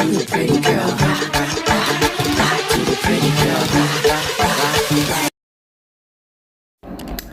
the pretty girl, rock, rock to the pretty girl, rock.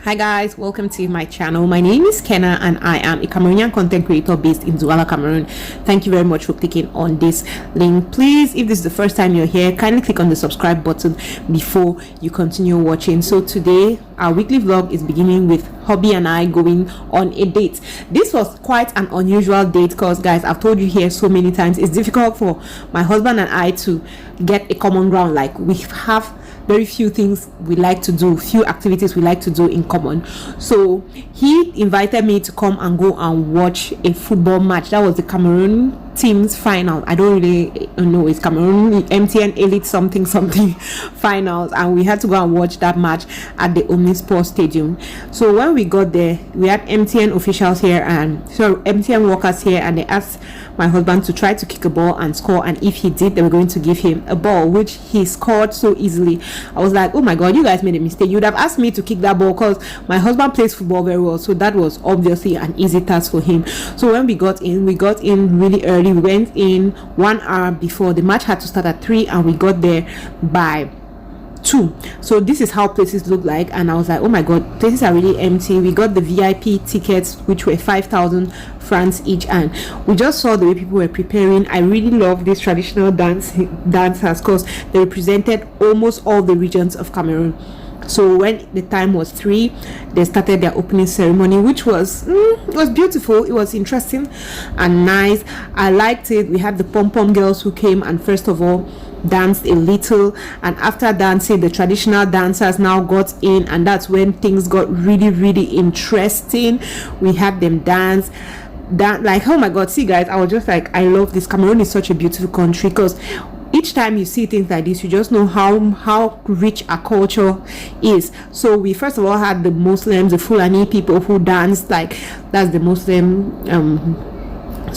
Hi guys, welcome to my channel. My name is Kenna and I am a Cameroonian content creator based in Douala, Cameroon. Thank you very much for clicking on this link. Please, if this is the first time you're here, kindly click on the subscribe button before you continue watching. So today our weekly vlog is beginning with hubby and I going on a date. This was quite an unusual date because guys, I've told you here so many times, it's difficult for my husband and I to get a common ground. Like, we have very few things we like to do, few activities we like to do in common. So he invited me to come and go and watch a football match. That was the Cameroon team's final. I don't really know, it's Cameroon MTN Elite something finals, and we had to go and watch that match at the Omnisport Stadium. So when we got there, we had MTN officials here and MTN workers here, and they asked my husband to try to kick a ball and score, and if he did, they were going to give him a ball, which he scored so easily. I was like, oh my god, you guys made a mistake. You'd have asked me to kick that ball because my husband plays football very well, so that was obviously an easy task for him. So when we got in really early. We went in 1 hour before the match had to start at 3, and we got there by 2. So this is how places look like, and I was like, oh my god, places are really empty. We got the VIP tickets, which were 5,000 francs each, and we just saw the way people were preparing. I really love these traditional dancers because they represented almost all the regions of Cameroon. So when the time was 3, they started their opening ceremony, which was it was beautiful. It was interesting and nice. I liked it. We had the pom-pom girls who came and first of all danced a little, and after dancing, the traditional dancers now got in, and that's when things got really interesting. We had them dance that, like, oh my god, see guys, I was just like, I love this. Cameroon is such a beautiful country because each time you see things like this, you just know how rich our culture is. So we first of all had the Muslims, the Fulani people who danced, like, that's the Muslim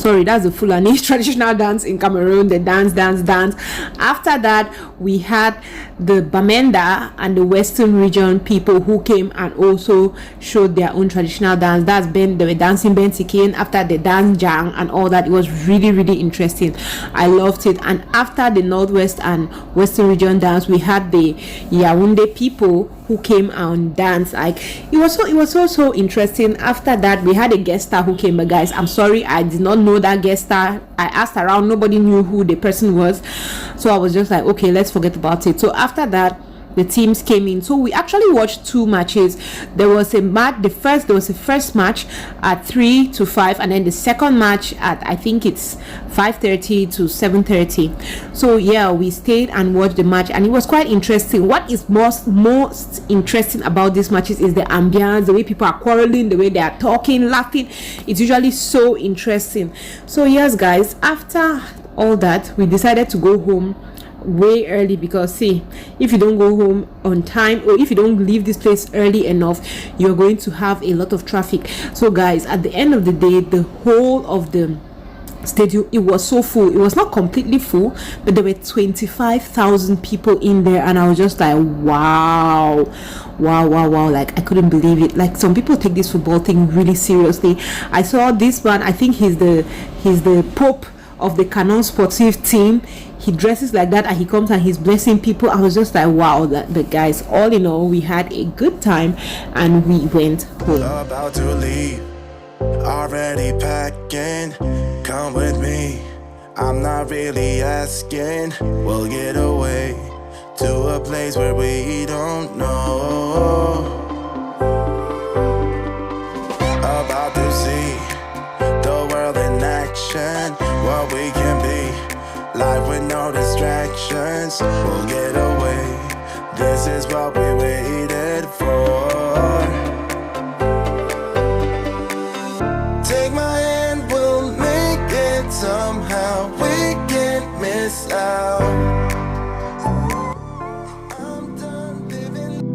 that's the Fulani traditional dance in Cameroon. They dance. After that, we had the Bamenda and the Western region people who came and also showed their own traditional dance. They were dancing Bentikin, after the dance Jang and all that. It was really interesting. I loved it. And after the Northwest and Western region dance, we had the Yaoundé people who came and danced. Like, it was so interesting. After that, we had a guest star who came, but guys, I'm sorry, I did not know that guest star. I asked around, nobody knew who the person was, so I was just like, okay, let's forget about it. So after that, the teams came in. So we actually watched 2 matches. There was a first match at 3 to 5, and then the second match at, I think it's 5:30 to 7:30. So yeah, we stayed and watched the match, and it was quite interesting. What is most interesting about these matches is the ambience, the way people are quarreling, the way they are talking, laughing. It's usually so interesting. So yes guys, after all that, we decided to go home way early, because see, if you don't go home on time, or if you don't leave this place early enough, you're going to have a lot of traffic. So guys, at the end of the day, the whole of the stadium, it was so full. It was not completely full, but there were 25,000 people in there, and I was just like, wow, like, I couldn't believe it. Like, some people take this football thing really seriously. I saw this one, I think he's the Pope of the Canon Sportive team. He dresses like that and he comes and he's blessing people. I was just like, wow. The guys, all in all, we had a good time and we went home. About to leave, already packing. Come with me, I'm not really asking. We'll get away to a place where we don't know. About to see the world in action, what we can be, life with no distractions. We'll get away, this is what we waited for. Take my hand, we'll make it somehow. We can't miss out. I'm done living.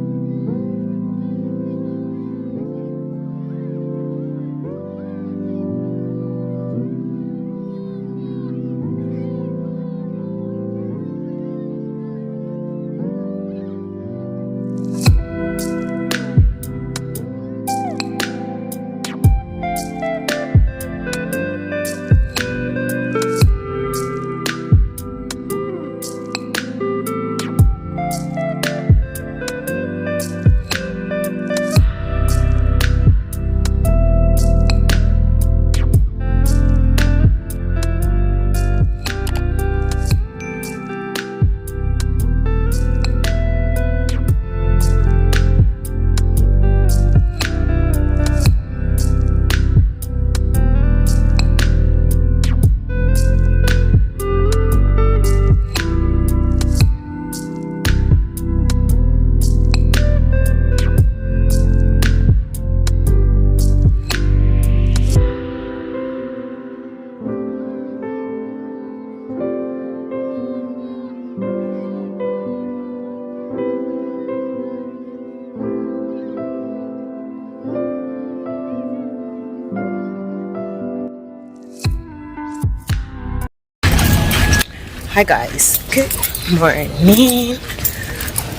Hi guys, good morning.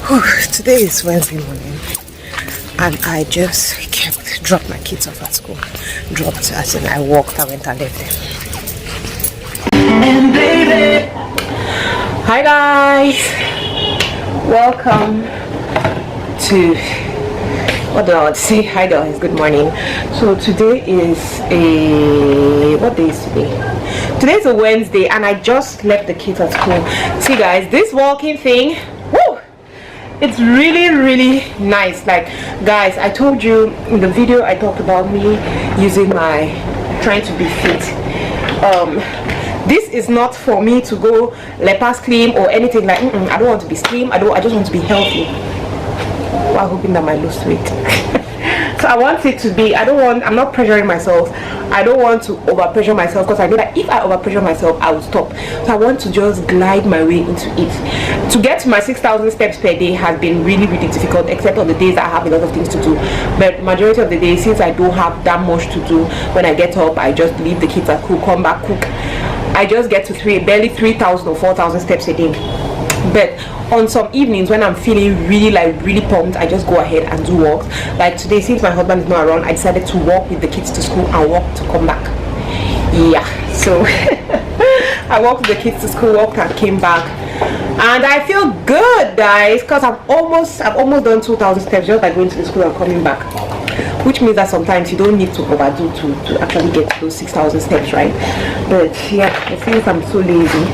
Whew, today is Wednesday morning and I just dropped my kids off at school. Dropped as in I walked, I went and left them. And baby, hi guys, welcome to, what do I want to say? Hi guys, good morning. So today is what day is today? Today's a Wednesday and I just left the kids at school. See guys, this walking thing, woo, it's really nice. Like guys, I told you in the video I talked about me using my trying to be fit. This is not for me to go leper slim or anything like I don't want to be slim. I just want to be healthy while hoping that I might lose weight. So I want it to be, I'm not pressuring myself. I don't want to over pressure myself because I know that if I over pressure myself I will stop. So I want to just glide my way into it. To get to my 6,000 steps per day has been really difficult, except on the days that I have a lot of things to do. But majority of the days, since I don't have that much to do, when I get up I just leave the kids at school, come back, cook. I just get to barely 3,000 or 4,000 steps a day. But on some evenings when I'm feeling really pumped, I just go ahead and do walks. Like today, since my husband is not around, I decided to walk with the kids to school and walk to come back. Yeah, so I walked with the kids to school, walked and came back, and I feel good guys, because I've almost done 2,000 steps just by going to the school and coming back, which means that sometimes you don't need to overdo to actually get to those 6,000 steps, right? But yeah, since I'm so lazy,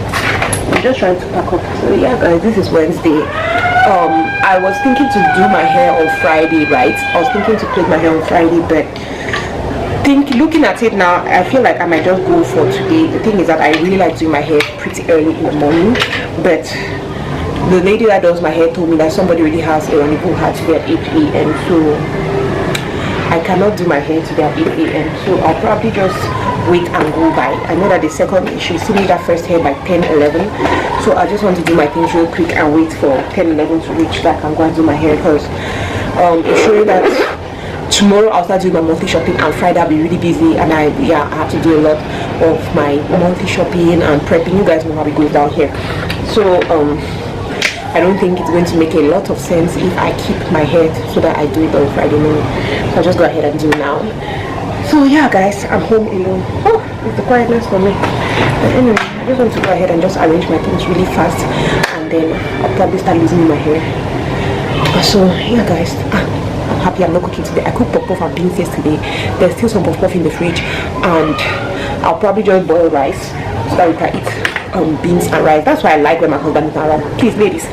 I'm just trying to pack up. So yeah guys, this is Wednesday. I was thinking to do my hair on Friday, right? I was thinking to plait my hair on Friday, but looking at it now, I feel like I might just go for today. The thing is that I really like doing my hair pretty early in the morning, but the lady that does my hair told me that somebody already has a rendezvous had today at 8 a.m. so I cannot do my hair today at 8 a.m. so I'll probably just wait and go by. I know that the second she see me that first hair by 10-11, so I just want to do my things real quick and wait for 10-11 to reach that I can go and do my hair, because it's showing that tomorrow I'll start doing my monthly shopping and Friday I'll be really busy, and I have to do a lot of my monthly shopping and prepping. You guys know how it goes down here, so I don't think it's going to make a lot of sense if I keep my hair so that I do it on Friday morning. So I'll just go ahead and do it now. So yeah guys, I'm home alone. Oh, it's the quietness for me. But anyway, I just want to go ahead and just arrange my things really fast, and then I'll probably start losing my hair. So yeah guys, I'm happy I'm not cooking today. I cooked puff and beans yesterday. There's still some puff in the fridge, and I'll probably just boil rice so that we can eat beans and rice. That's why I like when my husband is not around. Please ladies,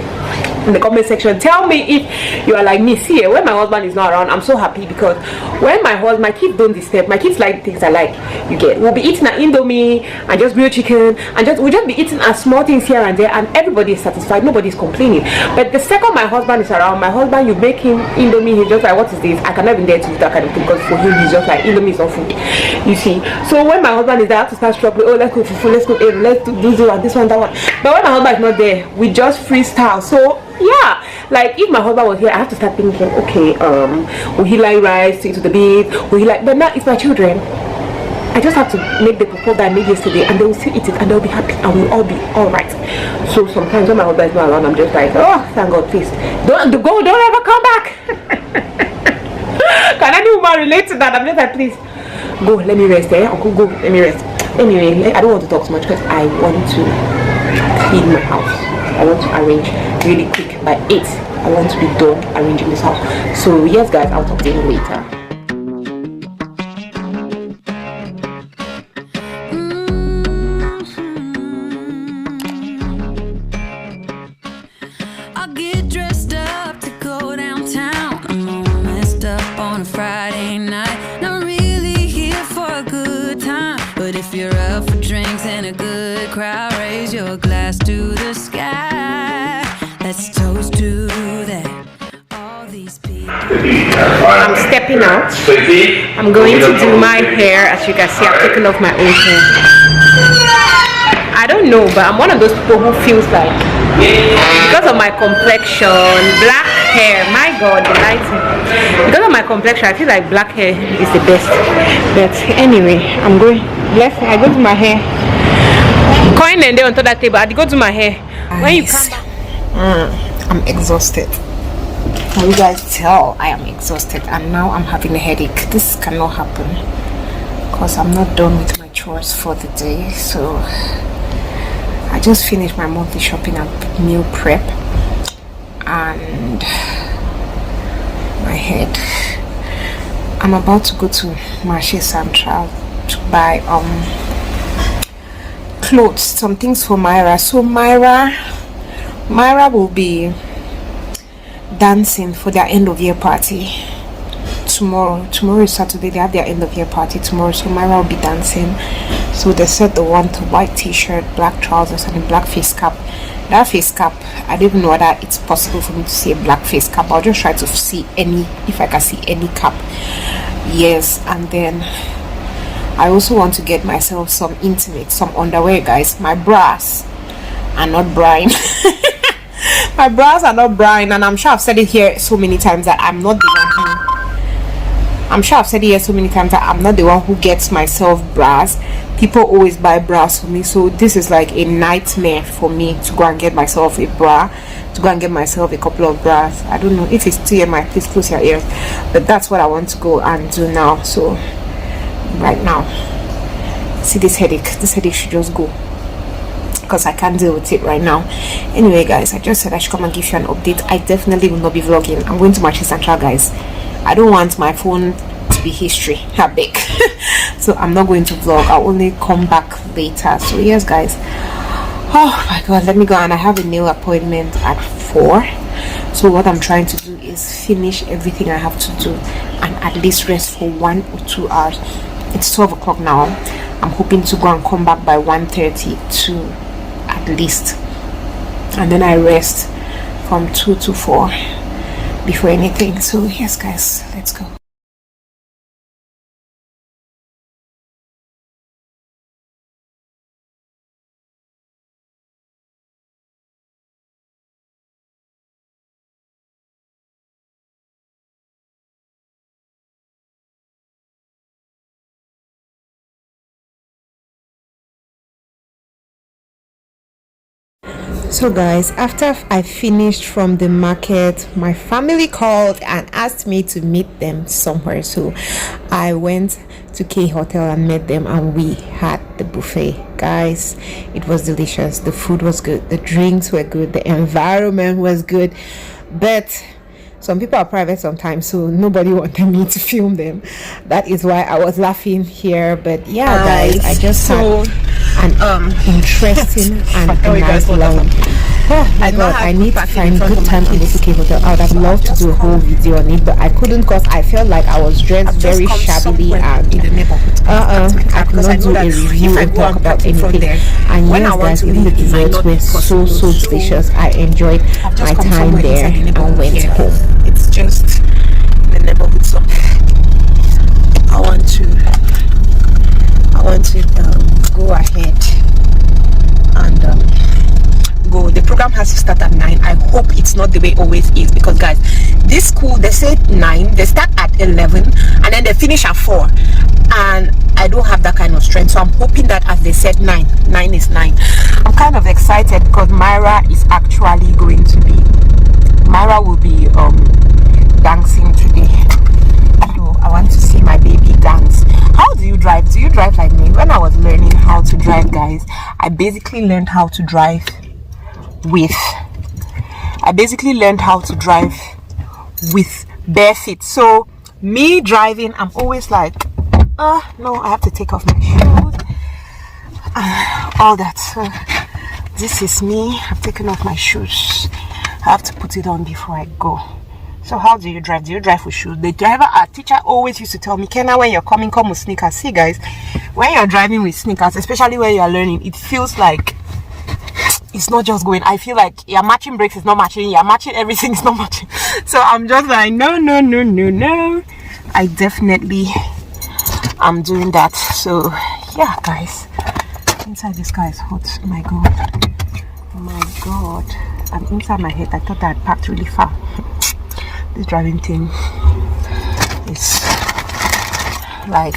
in the comment section, tell me if you are like me. See, when my husband is not around, I'm so happy, because when my kids don't disturb, my kids like things I like. You get, we'll be eating an indomie and just grilled chicken, and we'll just be eating small things here and there, and everybody is satisfied, nobody's complaining. But the second my husband is around, my husband, you make him indomie, he's just like, what is this? I cannot even dare to do that kind of thing, because for him he's just like, indomie is not food, you see. So when my husband is there, I have to start struggling. Oh, let's go fufu, let's go let's do this one, this one, that one. But when my husband is not there, we just freestyle. So yeah, like if my husband was here, I have to start thinking, okay, will he like rice to the beef? Will he like? But now it's my children. I just have to make the proposal that I made yesterday, and they will still eat it, and they'll be happy, and we'll all be all right. So sometimes when my husband is not around, I'm just like, oh, thank God, please, don't ever come back. Can any woman relate to that? I'm just like, please, go, let me rest. Uncle, go, let me rest. Anyway, I don't want to talk too much because I want to clean my house. I want to arrange really quick by 8. I want to be done arranging this house. So yes guys, I'll talk to you later. I get dressed up to go downtown. I'm all messed up on a Friday night. Not really here for a good time, but if you're up for drinks and a good crowd, raise your glass to the sky. Let's toast to that. All these people. I'm stepping out. I'm going to do my hair. As you can see, I've taken off my old hair. I don't know, but I'm one of those people who feels like, because of my complexion, black hair, my God, the lighting. Because of my complexion, I feel like black hair is the best. But anyway, I go to my hair, coin and on top that table. I had to go to my hair. When you come back, I'm exhausted. Can you guys tell I am exhausted? And now I'm having a headache. This cannot happen because I'm not done with my chores for the day. So I just finished my monthly shopping and meal prep, and my head. I'm about to go to Marché Central to buy clothes, some things for Myra. So Myra will be dancing for their end of year party tomorrow. Tomorrow is Saturday. They have their end of year party tomorrow, so Myra will be dancing. So they said they want a white t-shirt, black trousers, and a black face cap. That face cap, I don't even know whether it's possible for me to see a black face cap. I'll just try to see if I can see any cap. Yes. And then I also want to get myself some intimates, some underwear, guys. My bras are not brine. My bras are not brine, and I'm sure I've said it here so many times that I'm not the one who gets myself bras. People always buy bras for me, so this is like a nightmare for me to go and get myself a bra, to go and get myself a couple of bras. I don't know if it's still in my, please close your ears, but that's what I want to go and do now. So right now, see this headache should just go because I can't deal with it right now. Anyway, guys, I just said I should come and give you an update. I definitely will not be vlogging. I'm going to Marché Central, guys. I don't want my phone to be history. How big? So I'm not going to vlog. I'll only come back later. So yes, guys. Oh my god, let me go. And I have a nail appointment at 4. So what I'm trying to do is finish everything I have to do and at least rest for 1 or 2 hours. It's 12 o'clock now. I'm hoping to go and come back by 1:30 to at least, and then I rest from 2 to 4 before anything. So yes, guys, let's go. So guys, after I finished from the market, my family called and asked me to meet them somewhere. So I went to K Hotel and met them, and we had the buffet. Guys, it was delicious. The food was good, the drinks were good, the environment was good, but some people are private sometimes, so nobody wanted me to film them. That is why I was laughing here. But yeah, guys, I just had an interesting and a nice lunch. Oh my god, I need to find good time to go to K Hotel. I would have loved to do a whole video on it, but I couldn't because I felt like I was dressed very shabbily, and I could not do a review and talk about anything. And yes, guys, even the desserts were so delicious. I enjoyed my time there and went home. It's just in the neighborhood, so I want to go ahead and go. The program has to start at 9. I hope it's not the way it always is, because guys, this school, they say 9, they start at 11 and then they finish at 4, and I don't have that kind of strength. So I'm hoping that as they said 9 is 9. I'm kind of excited because Myra is actually going to be, Myra will be dancing today. So I want to see my baby dance. How do you drive? Do you drive like me? When I was learning how to drive, guys, I basically learned how to drive with bare feet. So me driving, I'm always like, no, I have to take off my shoes, all that. So this is me. I've taken off my shoes. I have to put it on before I go. So how do you drive? Do you drive with shoes? The driver, our teacher always used to tell me, Kenna, when you're coming, come with sneakers. See guys, when you're driving with sneakers, especially when you're learning, it feels like it's not just going. I feel like you're matching brakes, it's not matching. You're matching everything, it's not matching. So I'm just like, no. I definitely am doing that. So yeah, guys, inside this car is hot. Oh my god, I'm inside my head. I thought I had packed really far. This driving thing is like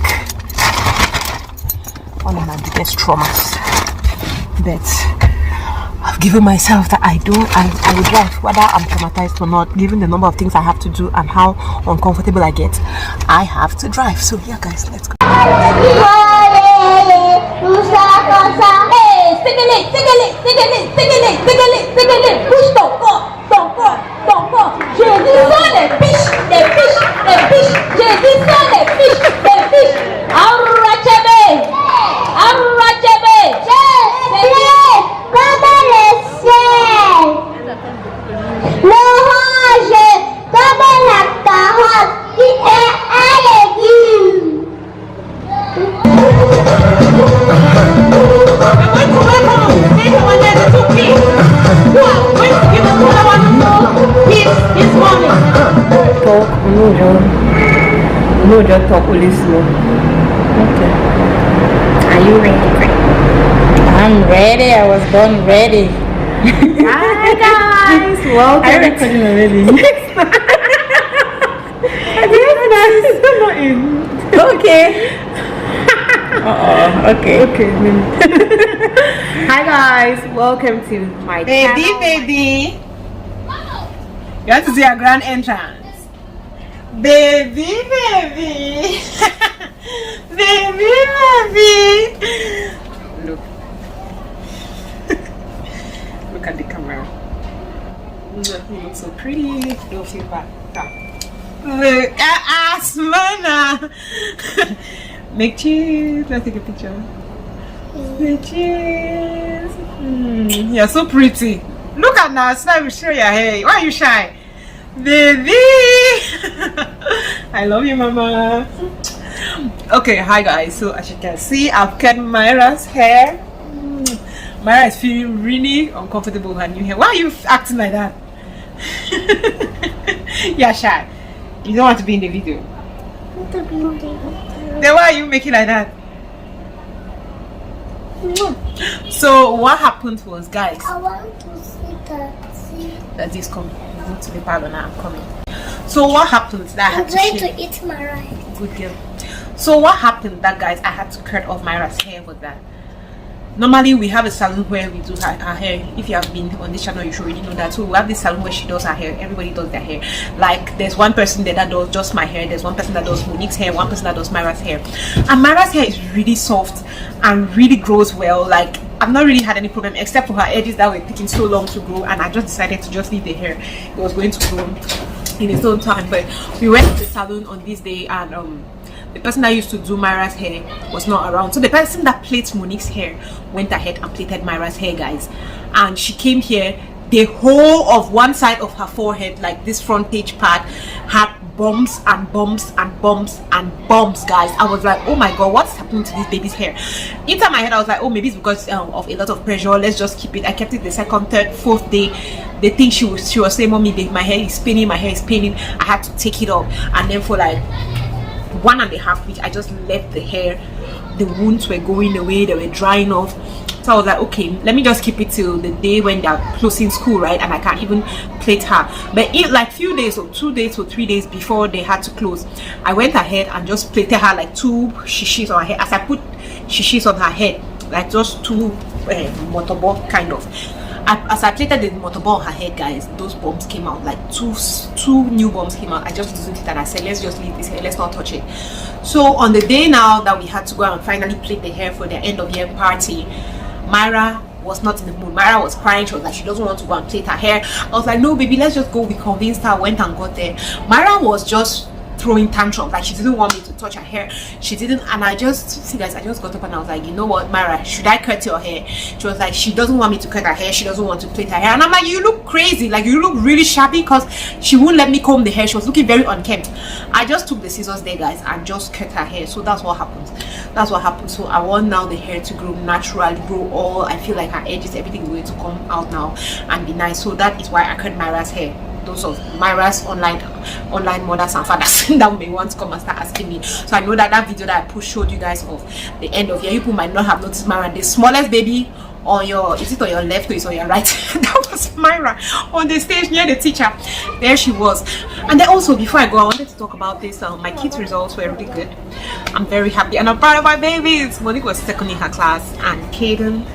one of my biggest traumas. but I've given myself that I will drive whether I'm traumatized or not, given the number of things I have to do and how uncomfortable I get. I have to drive. So yeah guys, let's go. No, just talk really slow. Okay. Are you ready? I'm ready. I was born ready. Hi guys. Welcome. I'm recording already. Okay. Okay. Okay. Hi guys. Welcome to my channel. Baby. You have to see a grand entrance. Baby. Baby. Look. Look at the camera. You look so pretty. Don't feel bad. Look at Asmana. Make cheese. Let's take a picture. Make cheese. You're so pretty. Look at now. So I will show your hair. Why are you shy? Baby. I love you, mama. Okay, hi guys. So as you can see, I've cut Myra's hair. Myra is feeling really uncomfortable with her new hair. Why are you acting like that? You're shy. You don't want to be in the video. Then why are you making like that? So what happened was, guys, I want to see that this come go to the parlor now. I'm coming. So what happened that I I'm had going to to eat my rice. good girl. So what happened that, guys, I had to cut off Myra's hair with that. Normally we have a salon where we do her hair. If you have been on this channel, you should already know that. So we have this salon where she does her hair. Everybody does their hair. Like there's one person there that does just my hair, there's one person that does Monique's hair, one person that does Myra's hair. And Myra's hair is really soft and really grows well. Like I've not really had any problem except for her edges that were taking so long to grow, and I just decided to just leave the hair. It was going to grow in its own time. But we went to the salon on this day, and the person that used to do Myra's hair was not around. So the person that plaits Monique's hair went ahead and plaited Myra's hair, guys. And she came here, the whole of one side of her forehead, like this frontage part, had bumps and bumps and bumps and bumps, guys. I was like, oh my god, what's happening to this baby's hair? Inside my head I was like, oh, maybe it's because of a lot of pressure. Let's just keep it. I kept it the second, third, fourth day. The thing she was saying, mommy, my hair is spinning, my hair is spinning. I had to take it off. And then for like 1.5 weeks I just left the hair. The wounds were going away, they were drying off. So I was like, okay, let me just keep it till the day when they're closing school, right? And I can't even plait her. But it like few days or 2 days or 3 days before they had to close, I went ahead and just plaited her like 2 shishis on her head. As I put shishis on her head, like just 2 motorball kind of. As I plaited the motorball on her head, guys, those bumps came out, like two new bumps came out. I just loosened it and I said, let's just leave this hair, let's not touch it. So on the day now that we had to go and finally plait the hair for their end of year party, Myra was not in the mood. Myra was crying. She was like, she doesn't want to go and plait her hair. I was like, no baby, let's just go. We convinced her, went and got there. Myra was just throwing tantrums, like she didn't want me to touch her hair. She didn't. And I just, see guys, I just got up and I was like, you know what, Myra, should I cut your hair? She was like, she doesn't want me to cut her hair, she doesn't want to plait her hair. And I'm like, you look crazy, like you look really shabby, because she wouldn't let me comb the hair. She was looking very unkempt. I just took the scissors there, guys, and just cut her hair. So that's what happens. That's what happened. So I want now the hair to grow naturally, grow all, I feel like her edges, everything is going to come out now and be nice. So that is why I cut Myra's hair. Those of Myra's online mothers and fathers that may want to come and start asking me. So I know that that video that I showed you guys of the end of year, you people might not have noticed Myra. The smallest baby on your, is it on your left or is it on your right? That was Myra on the stage near the teacher. There she was. And then also, before I go, I wanted to talk about this. My kids' results were really good. I'm very happy and I'm proud of my babies. Monique was second in her class, and Kaden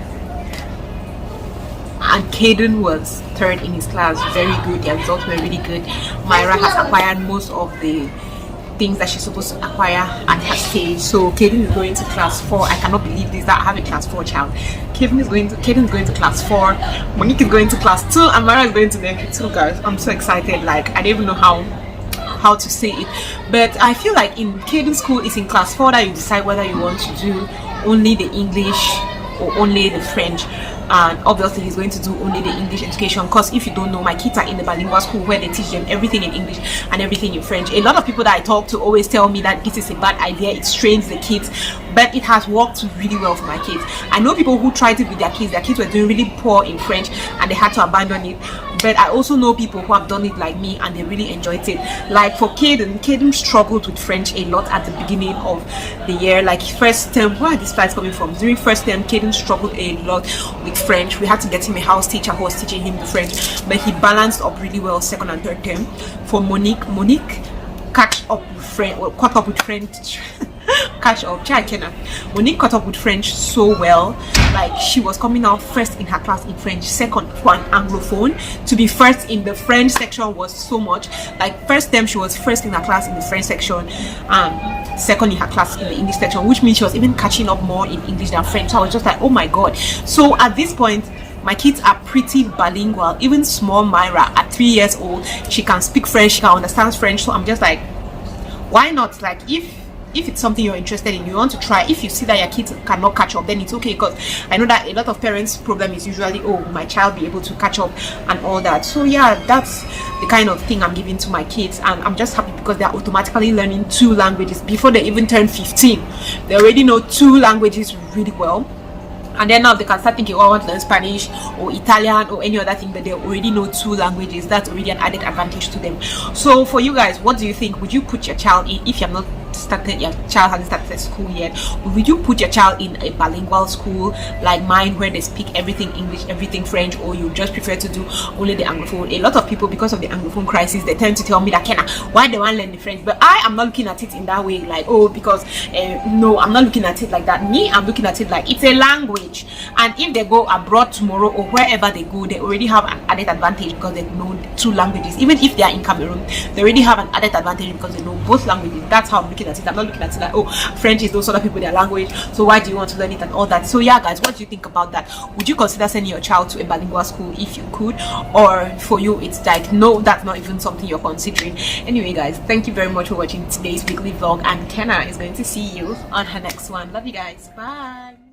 and Caden was third in his class. Very good. Their results were really good. Myra has acquired most of the things that she's supposed to acquire at her stage. So Caden is going to class 4. I cannot believe this, that I have a class 4 child. Caden is going to class 4. Monique is going to class 2, and Myra is going to nursery 2. Guys, I'm so excited. Like, I don't even know how to say it, but I feel like in Caden's school, it's in class 4 that you decide whether you want to do only the English or only the French. And obviously he's going to do only the English education, because if you don't know, my kids are in the bilingual school where they teach them everything in English and everything in French. A lot of people that I talk to always tell me that this is a bad idea, it strains the kids, but it has worked really well for my kids. I know people who tried it with their kids were doing really poor in French and they had to abandon it, but I also know people who have done it like me and they really enjoyed it. Like for Caden struggled with French a lot at the beginning of the year. Like first term, where are these flights coming from? During first term, Caden struggled a lot with French. We had to get him a house teacher who was teaching him the French, but he balanced up really well second and third term. For Monique caught up with French Monique caught up with French so well. Like she was coming out first in her class in French, second for an Anglophone. To be first in the French section was so much. Like first term she was first in her class in the French section, second in her class in the English section, which means she was even catching up more in English than French. So I was just like, oh my god. So at this point my kids are pretty bilingual. Even small Myra at 3 years old, she can speak French, she can understand French. So I'm just like, why not? Like if it's something you're interested in, you want to try, if you see that your kids cannot catch up, then it's okay, because I know that a lot of parents' problem is usually, oh, will my child be able to catch up and all that. So yeah, that's the kind of thing I'm giving to my kids, and I'm just happy because they're automatically learning 2 languages before they even turn 15. They already know 2 languages really well. And then now they can start thinking, oh, I want to learn Spanish or Italian or any other thing, but they already know 2 languages. That's already an added advantage to them. So for you guys, what do you think? Would you put your child in, if you have not started, your child hasn't started school yet, would you put your child in a bilingual school like mine where they speak everything English, everything French, or you just prefer to do only the Anglophone? A lot of people, because of the Anglophone crisis, they tend to tell me that, Kenna, why they want to learn the French? But I am not looking at it in that way, like, oh, because no, I'm not looking at it like that. Me, I'm looking at it like it's a language, and if they go abroad tomorrow or wherever they go, they already have an added advantage because they know 2 languages. Even if they are in Cameroon, they already have an added advantage because they know both languages. That's how I'm looking at it. I'm not looking at it like, oh, French is those other people, their language, so why do you want to learn it and all that. So yeah guys, what do you think about that? Would you consider sending your child to a bilingual school if you could, or for you it's like, no, that's not even something you're considering? Anyway guys, thank you very much for watching today's weekly vlog, and Kenna is going to see you on her next one. Love you guys, bye.